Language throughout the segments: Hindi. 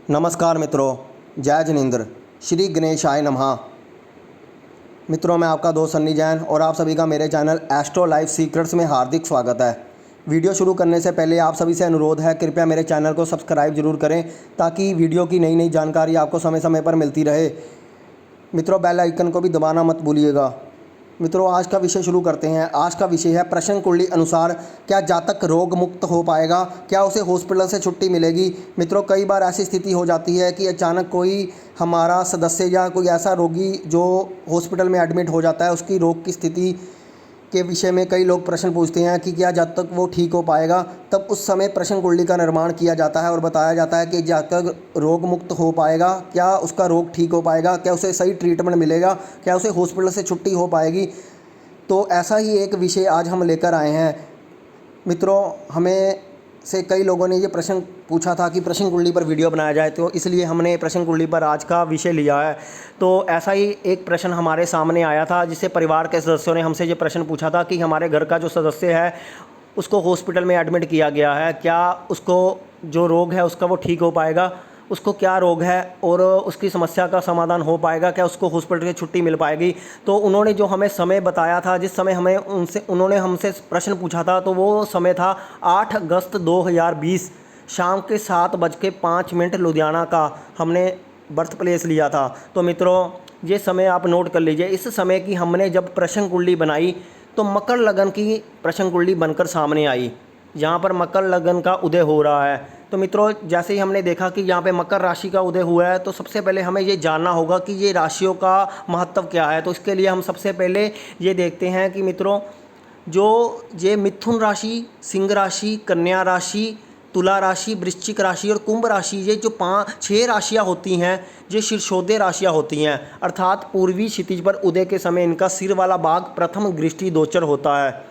नमस्कार मित्रों, जय जिनेंद्र, श्री गणेशाय नमः। मित्रों, मैं आपका दोस्त सन्नी जैन और आप सभी का मेरे चैनल एस्ट्रो लाइफ सीक्रेट्स में हार्दिक स्वागत है। वीडियो शुरू करने से पहले आप सभी से अनुरोध है, कृपया मेरे चैनल को सब्सक्राइब जरूर करें ताकि वीडियो की नई नई जानकारी आपको समय समय पर मिलती रहे। मित्रों, बेल आइकन को भी दबाना मत भूलिएगा। मित्रों, आज का विषय शुरू करते हैं। आज का विषय है प्रश्न कुंडली अनुसार क्या जातक रोग मुक्त हो पाएगा, क्या उसे हॉस्पिटल से छुट्टी मिलेगी। मित्रों, कई बार ऐसी स्थिति हो जाती है कि अचानक कोई हमारा सदस्य या कोई ऐसा रोगी जो हॉस्पिटल में एडमिट हो जाता है, उसकी रोग की स्थिति के विषय में कई लोग प्रश्न पूछते हैं कि क्या जब तक वो ठीक हो पाएगा। तब उस समय प्रश्न कुंडली का निर्माण किया जाता है और बताया जाता है कि जब तक रोग मुक्त हो पाएगा, क्या उसका रोग ठीक हो पाएगा, क्या उसे सही ट्रीटमेंट मिलेगा, क्या उसे हॉस्पिटल से छुट्टी हो पाएगी। तो ऐसा ही एक विषय आज हम लेकर आए हैं। मित्रों, हमें से कई लोगों ने ये प्रश्न पूछा था कि प्रश्न कुंडली पर वीडियो बनाया जाए, तो इसलिए हमने प्रश्न कुंडली पर आज का विषय लिया है। तो ऐसा ही एक प्रश्न हमारे सामने आया था, जिससे परिवार के सदस्यों ने हमसे ये प्रश्न पूछा था कि हमारे घर का जो सदस्य है उसको हॉस्पिटल में एडमिट किया गया है, क्या उसको जो रोग है उसका वो ठीक हो पाएगा, उसको क्या रोग है और उसकी समस्या का समाधान हो पाएगा, क्या उसको हॉस्पिटल से छुट्टी मिल पाएगी। तो उन्होंने जो हमें समय बताया था, जिस समय उन्होंने हमसे प्रश्न पूछा था, तो वो समय था 8 अगस्त 2020 शाम के 7:05 लुधियाना का हमने बर्थ प्लेस लिया था। तो मित्रों, ये समय आप नोट कर लीजिए। इस समय की हमने जब प्रश्न कुंडली बनाई तो मकर लगन की प्रश्न कुंडली बनकर सामने आई। यहाँ पर मकर लगन का उदय हो रहा है। तो मित्रों, जैसे ही हमने देखा कि यहाँ पे मकर राशि का उदय हुआ है, तो सबसे पहले हमें ये जानना होगा कि ये राशियों का महत्व क्या है। तो इसके लिए हम सबसे पहले ये देखते हैं कि मित्रों, जो ये मिथुन राशि, सिंह राशि, कन्या राशि, तुला राशि, वृश्चिक राशि और कुंभ राशि, ये जो 6 राशियाँ होती हैं, ये शीर्षोदय राशियाँ होती हैं। अर्थात पूर्वी क्षितिज पर उदय के समय इनका सिर वाला भाग प्रथम दृष्टि गोचर होता है।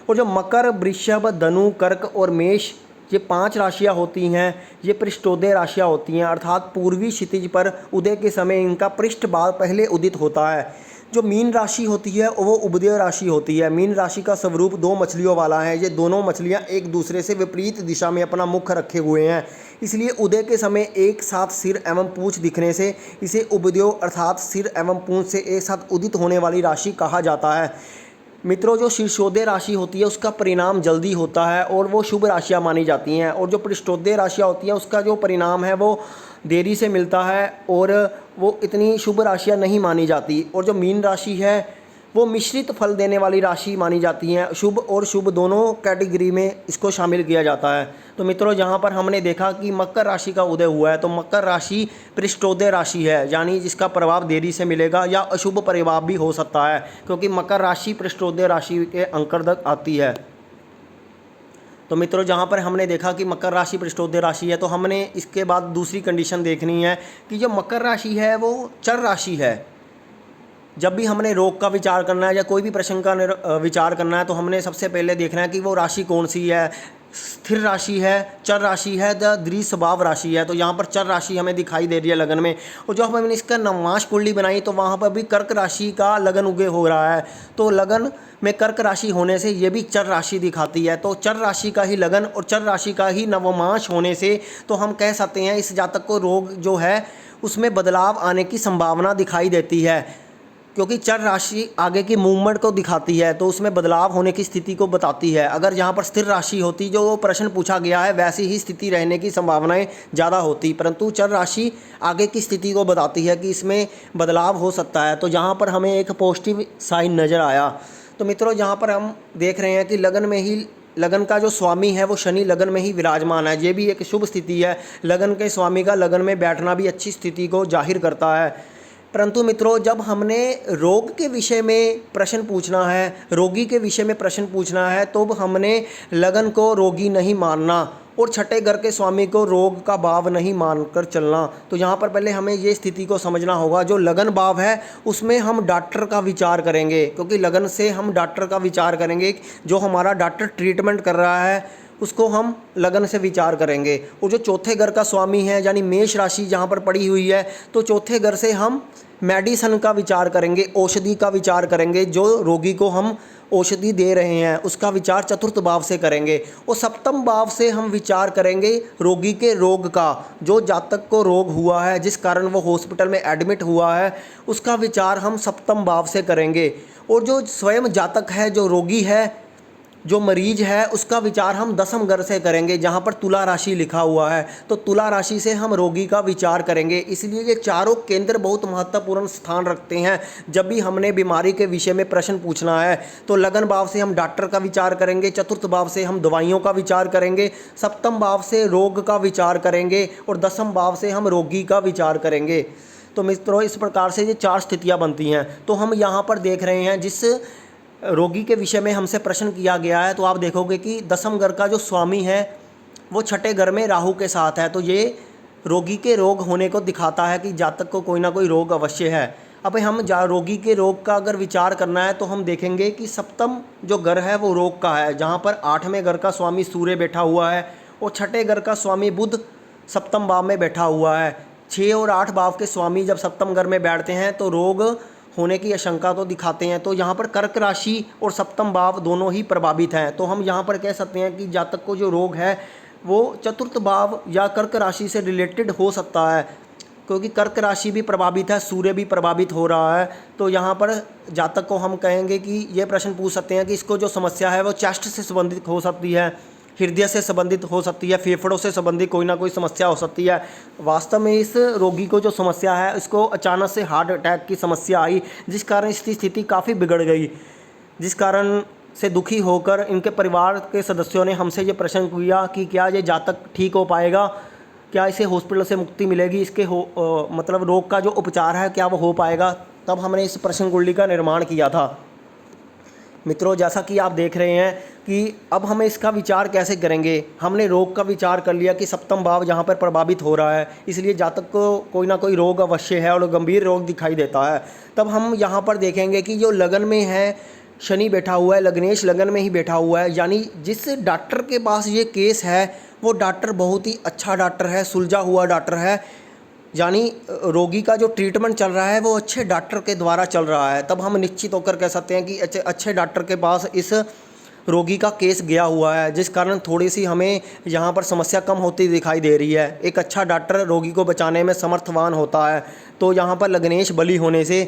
और जो मकर, वृषभ, धनु, कर्क और मेष, ये 5 राशियाँ होती हैं, ये पृष्ठोदय राशियाँ होती हैं। अर्थात पूर्वी क्षितिज पर उदय के समय इनका पृष्ठ भाग पहले उदित होता है। जो मीन राशि होती है वो उभय राशि होती है। मीन राशि का स्वरूप 2 मछलियों वाला है। ये दोनों मछलियाँ एक दूसरे से विपरीत दिशा में अपना मुख रखे हुए हैं, इसलिए उदय के समय एक साथ सिर एवं पूंछ दिखने से इसे उभयो अर्थात सिर एवं पूंछ से एक साथ उदित होने वाली राशि कहा जाता है। मित्रों, जो शीर्षोदय राशि होती है उसका परिणाम जल्दी होता है और वो शुभ राशियाँ मानी जाती हैं, और जो पृष्ठोदय राशियाँ होती हैं उसका जो परिणाम है वो देरी से मिलता है और वो इतनी शुभ राशियाँ नहीं मानी जाती। और जो मीन राशि है वो मिश्रित फल देने वाली राशि मानी जाती हैं। शुभ और शुभ दोनों कैटेगरी में इसको शामिल किया जाता है। तो मित्रों, यहाँ पर हमने देखा कि मकर राशि का उदय हुआ है, तो मकर राशि पृष्ठोदय राशि है, यानी जिसका प्रभाव देरी से मिलेगा या अशुभ प्रभाव भी हो सकता है, क्योंकि मकर राशि पृष्ठोदय राशि के अंतर्गत आती है। तो मित्रों, जहाँ पर हमने देखा कि मकर राशि पृष्ठोदय राशि है, तो हमने इसके बाद दूसरी कंडीशन देखनी है कि जो मकर राशि है वो चर राशि है। जब भी हमने रोग का विचार करना है या कोई भी प्रश्न का विचार करना है, तो हमने सबसे पहले देखना है कि वो राशि कौन सी है। स्थिर राशि है, चर राशि है, या द्वि स्वभाव राशि है। तो यहाँ पर चर राशि हमें दिखाई दे रही है लगन में। और जो हमने इसका नवमास कुंडली बनाई तो वहाँ पर भी कर्क राशि का लगन उगे हो रहा है। तो लगन में कर्क राशि होने से ये भी चर राशि दिखाती है। तो चर राशि का ही लगन और चर राशि का ही नवमास होने से तो हम कह सकते हैं इस जातक को रोग जो है उसमें बदलाव आने की संभावना दिखाई देती है, क्योंकि चर राशि आगे की मूवमेंट को दिखाती है, तो उसमें बदलाव होने की स्थिति को बताती है। अगर यहाँ पर स्थिर राशि होती, जो प्रश्न पूछा गया है, वैसी ही स्थिति रहने की संभावनाएं ज़्यादा होती, परंतु चर राशि आगे की स्थिति को बताती है कि इसमें बदलाव हो सकता है। तो यहाँ पर हमें एक पॉजिटिव साइन नज़र आया। तो मित्रों, यहाँ पर हम देख रहे हैं कि लगन का जो स्वामी है वो शनि लगन में ही विराजमान है। ये भी एक शुभ स्थिति है। लगन के स्वामी का लगन में बैठना भी अच्छी स्थिति को जाहिर करता है। परंतु मित्रों, जब हमने रोग के विषय में प्रश्न पूछना है, रोगी के विषय में प्रश्न पूछना है, तो हमने लगन को रोगी नहीं मानना और छठे घर के स्वामी को रोग का भाव नहीं मानकर चलना। तो यहाँ पर पहले हमें ये स्थिति को समझना होगा। जो लगन भाव है उसमें हम डॉक्टर का विचार करेंगे, क्योंकि लगन से हम डॉक्टर का विचार करेंगे। जो हमारा डॉक्टर ट्रीटमेंट कर रहा है उसको हम लगन से विचार करेंगे। और जो चौथे घर का स्वामी है यानी मेष राशि जहाँ पर पड़ी हुई है, तो चौथे घर से हम मेडिसन का विचार करेंगे, औषधि का विचार करेंगे, जो रोगी को हम औषधि दे रहे हैं उसका विचार चतुर्थ भाव से करेंगे। और सप्तम भाव से हम विचार करेंगे रोगी के रोग का, जो जातक को रोग हुआ है जिस कारण वो हॉस्पिटल में एडमिट हुआ है उसका विचार हम सप्तम भाव से करेंगे। और जो स्वयं जातक है, जो रोगी है, जो मरीज है, उसका विचार हम दसम घर से करेंगे जहाँ पर तुला राशि लिखा हुआ है। तो तुला राशि से हम रोगी का विचार करेंगे। इसलिए ये चारों केंद्र बहुत महत्वपूर्ण स्थान रखते हैं जब भी हमने बीमारी के विषय में प्रश्न पूछना है। तो लगन भाव से हम डॉक्टर का विचार करेंगे, चतुर्थ भाव से हम दवाइयों का विचार करेंगे, सप्तम भाव से रोग का विचार करेंगे और दसम भाव से हम रोगी का विचार करेंगे। तो मित्रों, इस प्रकार से ये चार स्थितियाँ बनती हैं। तो हम यहाँ पर देख रहे हैं जिस रोगी के विषय में हमसे प्रश्न किया गया है, तो आप देखोगे कि दसम घर का जो स्वामी है वो छठे घर में राहु के साथ है। तो ये रोगी के रोग होने को दिखाता है कि जातक को कोई ना कोई रोग अवश्य है। अब हम रोगी के रोग का अगर विचार करना है तो हम देखेंगे कि सप्तम जो घर है वो रोग का है, जहाँ पर आठवें घर का स्वामी सूर्य बैठा हुआ है और छठे घर का स्वामी बुध सप्तम भाव में बैठा हुआ है। 6 और 8 भाव के स्वामी जब सप्तम घर में बैठते हैं तो रोग होने की आशंका तो दिखाते हैं। तो यहाँ पर कर्क राशि और सप्तम भाव दोनों ही प्रभावित हैं। तो हम यहाँ पर कह सकते हैं कि जातक को जो रोग है वो चतुर्थ भाव या कर्क राशि से रिलेटेड हो सकता है, क्योंकि कर्क राशि भी प्रभावित है, सूर्य भी प्रभावित हो रहा है। तो यहाँ पर जातक को हम कहेंगे कि ये प्रश्न पूछ सकते हैं कि इसको जो समस्या है वो चेस्ट से संबंधित हो सकती है, हृदय से संबंधित हो सकती है, फेफड़ों से संबंधित कोई ना कोई समस्या हो सकती है। वास्तव में इस रोगी को जो समस्या है इसको अचानक से हार्ट अटैक की समस्या आई, जिस कारण इसकी स्थिति काफ़ी बिगड़ गई, जिस कारण से दुखी होकर इनके परिवार के सदस्यों ने हमसे ये प्रश्न किया कि क्या ये जातक ठीक हो पाएगा, क्या इसे हॉस्पिटल से मुक्ति मिलेगी, इसके मतलब रोग का जो उपचार है क्या वो हो पाएगा। तब हमने इस प्रश्न कुंडली का निर्माण किया था। मित्रों, जैसा कि आप देख रहे हैं कि अब हमें इसका विचार कैसे करेंगे। हमने रोग का विचार कर लिया कि सप्तम भाव जहाँ पर प्रभावित हो रहा है, इसलिए जातक को कोई ना कोई रोग अवश्य है और गंभीर रोग दिखाई देता है। तब हम यहाँ पर देखेंगे कि जो लगन में है शनि बैठा हुआ है, लग्नेश लगन में ही बैठा हुआ है, यानी जिस डॉक्टर के पास ये केस है वो डॉक्टर बहुत ही अच्छा डॉक्टर है, सुलझा हुआ डॉक्टर है, यानी रोगी का जो ट्रीटमेंट चल रहा है वो अच्छे डॉक्टर के द्वारा चल रहा है। तब हम निश्चित होकर कह सकते हैं कि अच्छे डॉक्टर के पास इस रोगी का केस गया हुआ है, जिस कारण थोड़ी सी हमें यहाँ पर समस्या कम होती दिखाई दे रही है। एक अच्छा डॉक्टर रोगी को बचाने में समर्थवान होता है। तो यहाँ पर लग्नेश बली होने से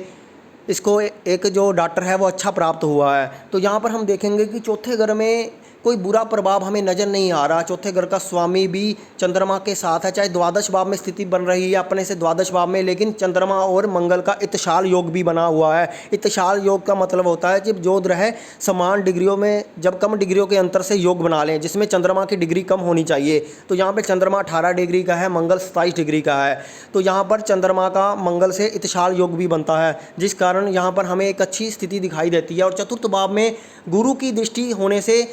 इसको एक जो डॉक्टर है वो अच्छा प्राप्त हुआ है। तो यहाँ पर हम देखेंगे कि चौथे घर में कोई बुरा प्रभाव हमें नज़र नहीं आ रहा। चौथे घर का स्वामी भी चंद्रमा के साथ है, चाहे द्वादश भाव में स्थिति बन रही है अपने से द्वादश भाव में, लेकिन चंद्रमा और मंगल का इत्तिशाल योग भी बना हुआ है। इत्तिशाल योग का मतलब होता है जब जो ग्रह समान डिग्रियों में, जब कम डिग्रियों के अंतर से योग बना लें, जिसमें चंद्रमा की डिग्री कम होनी चाहिए। तो यहाँ पर चंद्रमा 18 डिग्री का है, मंगल 27 डिग्री का है। तो यहाँ पर चंद्रमा का मंगल से इत्तिशाल योग भी बनता है, जिस कारण यहाँ पर हमें एक अच्छी स्थिति दिखाई देती है। और चतुर्थ भाव में गुरु की दृष्टि होने से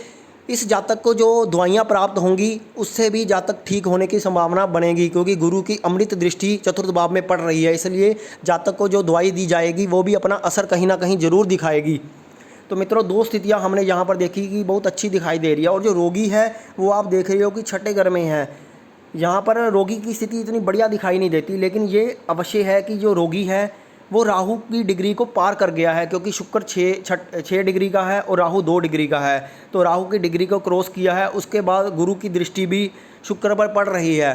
इस जातक को जो दवाइयाँ प्राप्त होंगी उससे भी जातक ठीक होने की संभावना बनेगी, क्योंकि गुरु की अमृत दृष्टि चतुर्थ भाव में पड़ रही है। इसलिए जातक को जो दवाई दी जाएगी वो भी अपना असर कहीं ना कहीं ज़रूर दिखाएगी। तो मित्रों, दो स्थितियाँ हमने यहाँ पर देखी कि बहुत अच्छी दिखाई दे रही है। और जो रोगी है वो आप देख रहे हो कि छठे घर में है। यहाँ पर रोगी की स्थिति इतनी बढ़िया दिखाई नहीं देती, लेकिन ये अवश्य है कि जो रोगी है वो राहु की डिग्री को पार कर गया है, क्योंकि शुक्र 6 डिग्री का है और राहु 2 डिग्री का है। तो राहु की डिग्री को क्रॉस किया है, उसके बाद गुरु की दृष्टि भी शुक्र पर पड़ रही है।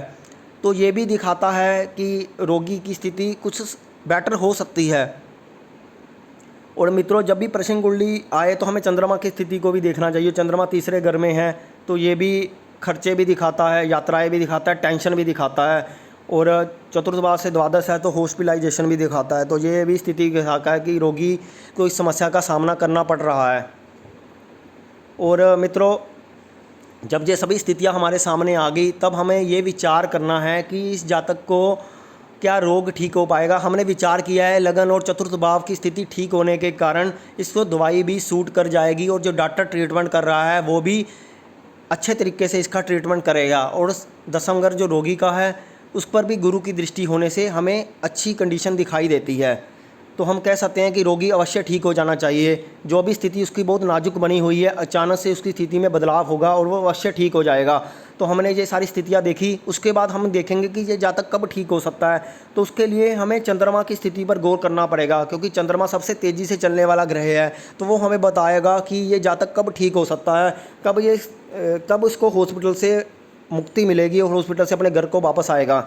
तो ये भी दिखाता है कि रोगी की स्थिति कुछ बेटर हो सकती है। और मित्रों, जब भी प्रश्न कुंडली आए तो हमें चंद्रमा की स्थिति को भी देखना चाहिए। चंद्रमा तीसरे घर में है तो ये भी खर्चे भी दिखाता है, यात्राएँ भी दिखाता है, टेंशन भी दिखाता है। और चतुर्थ भाव से द्वादश है तो हॉस्पिटलाइजेशन भी दिखाता है। तो ये भी स्थिति दिखाता है कि रोगी को इस समस्या का सामना करना पड़ रहा है। और मित्रों, जब ये सभी स्थितियां हमारे सामने आ गई तब हमें ये विचार करना है कि इस जातक को क्या रोग ठीक हो पाएगा। हमने विचार किया है लगन और चतुर्थ भाव की स्थिति ठीक होने के कारण इसको दवाई भी सूट कर जाएगी, और जो डॉक्टर ट्रीटमेंट कर रहा है वो भी अच्छे तरीके से इसका ट्रीटमेंट करेगा। और दसम घर जो रोगी का है उस पर भी गुरु की दृष्टि होने से हमें अच्छी कंडीशन दिखाई देती है। तो हम कह सकते हैं कि रोगी अवश्य ठीक हो जाना चाहिए। जो भी स्थिति उसकी बहुत नाजुक बनी हुई है, अचानक से उसकी स्थिति में बदलाव होगा और वो अवश्य ठीक हो जाएगा। तो हमने ये सारी स्थितियाँ देखी। उसके बाद हम देखेंगे कि ये जातक कब ठीक हो सकता है। तो उसके लिए हमें चंद्रमा की स्थिति पर गौर करना पड़ेगा, क्योंकि चंद्रमा सबसे तेज़ी से चलने वाला ग्रह है। तो वो हमें बताएगा कि ये जातक कब ठीक हो सकता है, कब इसको हॉस्पिटल से मुक्ति मिलेगी और हॉस्पिटल से अपने घर को वापस आएगा।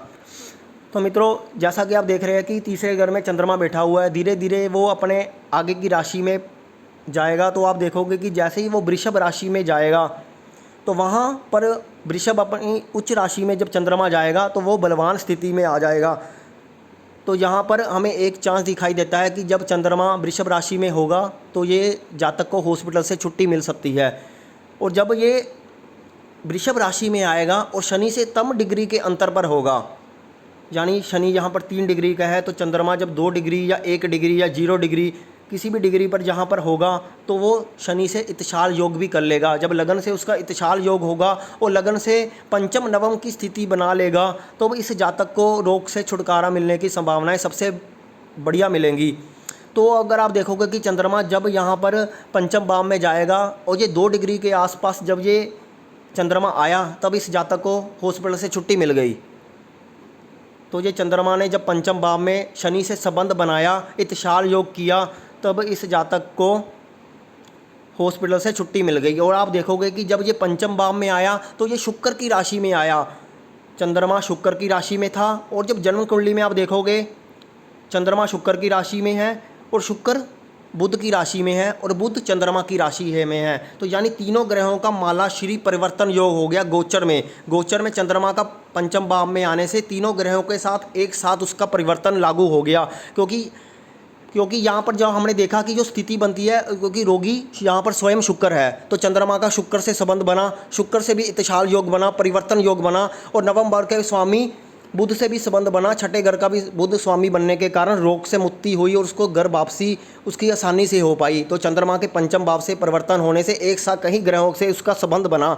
तो मित्रों, जैसा कि आप देख रहे हैं कि तीसरे घर में चंद्रमा बैठा हुआ है, धीरे धीरे वो अपने आगे की राशि में जाएगा। तो आप देखोगे कि जैसे ही वो वृषभ राशि में जाएगा तो वहाँ पर वृषभ अपनी उच्च राशि में जब चंद्रमा जाएगा तो वो बलवान स्थिति में आ जाएगा। तो यहाँ पर हमें एक चांस दिखाई देता है कि जब चंद्रमा वृषभ राशि में होगा तो ये जातक को हॉस्पिटल से छुट्टी मिल सकती है। और जब ये वृषभ राशि में आएगा और शनि से कम डिग्री के अंतर पर होगा, यानी शनि यहाँ पर 3 डिग्री का है, तो चंद्रमा जब 2 डिग्री या 1 डिग्री या 0 डिग्री किसी भी डिग्री पर जहाँ पर होगा तो वो शनि से इत्तिशाल योग भी कर लेगा। जब लगन से उसका इत्तिशाल योग होगा और लगन से पंचम नवम की स्थिति बना लेगा तो इस जातक को रोग से छुटकारा मिलने की संभावनाएं सबसे बढ़िया मिलेंगी। तो अगर आप देखोगे कि चंद्रमा जब यहाँ पर पंचम भाव में जाएगा और ये 2 डिग्री के आसपास जब ये चंद्रमा आया तब इस जातक को हॉस्पिटल से छुट्टी मिल गई। तो ये चंद्रमा ने जब पंचम भाव में शनि से संबंध बनाया, इत्तिशाल योग किया, तब इस जातक को हॉस्पिटल से छुट्टी मिल गई। और आप देखोगे कि जब ये पंचम भाव में आया तो ये शुक्र की राशि में आया, चंद्रमा शुक्र की राशि में था। और जब जन्म कुंडली में आप देखोगे चंद्रमा शुक्र की राशि में है और शुक्र बुध की राशि में है और बुध चंद्रमा की राशि में है, तो यानी तीनों ग्रहों का माला श्री परिवर्तन योग हो गया गोचर में। गोचर में चंद्रमा का पंचम भाव में आने से तीनों ग्रहों के साथ एक साथ उसका परिवर्तन लागू हो गया। क्योंकि यहाँ पर जब हमने देखा कि जो स्थिति बनती है, क्योंकि रोगी यहाँ पर स्वयं शुक्र है, तो चंद्रमा का शुक्र से संबंध बना, शुक्र से भी इत्तिशाल योग बना, परिवर्तन योग बना, और नवम भाव के स्वामी बुध से भी संबंध बना, छठे घर का भी बुध स्वामी बनने के कारण रोग से मुक्ति हुई और उसको घर वापसी उसकी आसानी से हो पाई। तो चंद्रमा के पंचम भाव से परिवर्तन होने से एक साथ कई ग्रहों से उसका संबंध बना,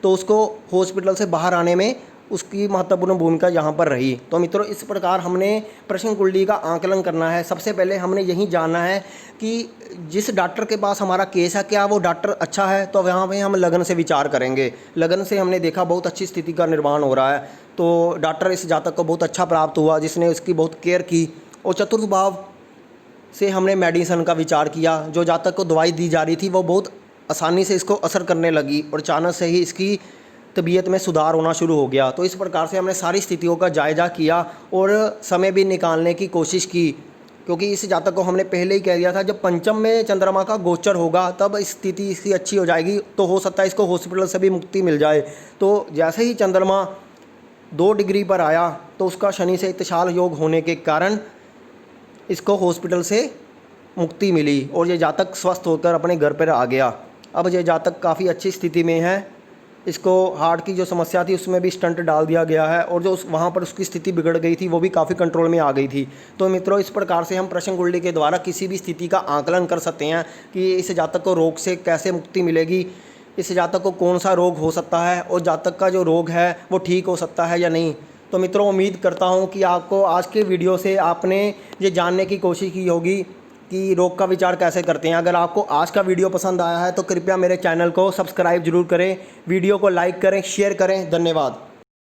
तो उसको हॉस्पिटल से बाहर आने में उसकी महत्वपूर्ण भूमिका यहाँ पर रही। तो मित्रों, इस प्रकार हमने प्रश्न कुंडली का आकलन करना है। सबसे पहले हमने यही जानना है कि जिस डॉक्टर के पास हमारा केस है क्या वो डॉक्टर अच्छा है, तो वहाँ पे हम लगन से विचार करेंगे। लगन से हमने देखा बहुत अच्छी स्थिति का निर्माण हो रहा है, तो डॉक्टर इस जातक को बहुत अच्छा प्राप्त हुआ जिसने उसकी बहुत केयर की। और चतुर्थ भाव से हमने मेडिसिन का विचार किया, जो जातक को दवाई दी जा रही थी वो बहुत आसानी से इसको असर करने लगी और अचानक से ही इसकी तबीयत में सुधार होना शुरू हो गया। तो इस प्रकार से हमने सारी स्थितियों का जायजा किया और समय भी निकालने की कोशिश की, क्योंकि इस जातक को हमने पहले ही कह दिया था जब पंचम में चंद्रमा का गोचर होगा तब स्थिति इसकी अच्छी हो जाएगी, तो हो सकता है इसको हॉस्पिटल से भी मुक्ति मिल जाए। तो जैसे ही चंद्रमा 2 डिग्री पर आया तो उसका शनि से इत्तिशाल योग होने के कारण इसको हॉस्पिटल से मुक्ति मिली और ये जातक स्वस्थ होकर अपने घर पर आ गया। अब ये जातक काफ़ी अच्छी स्थिति में है, इसको हार्ट की जो समस्या थी उसमें भी स्टंट डाल दिया गया है और जो वहाँ पर उसकी स्थिति बिगड़ गई थी वो भी काफ़ी कंट्रोल में आ गई थी। तो मित्रों, इस प्रकार से हम प्रश्न कुंडली के द्वारा किसी भी स्थिति का आकलन कर सकते हैं कि इस जातक को रोग से कैसे मुक्ति मिलेगी, इस जातक को कौन सा रोग हो सकता है और जातक का जो रोग है वो ठीक हो सकता है या नहीं। तो मित्रों, उम्मीद करता हूँ कि आपको आज के वीडियो से आपने ये जानने की कोशिश की होगी कि रोग का विचार कैसे करते हैं। अगर आपको आज का वीडियो पसंद आया है तो कृपया मेरे चैनल को सब्सक्राइब जरूर करें, वीडियो को लाइक करें, शेयर करें। धन्यवाद।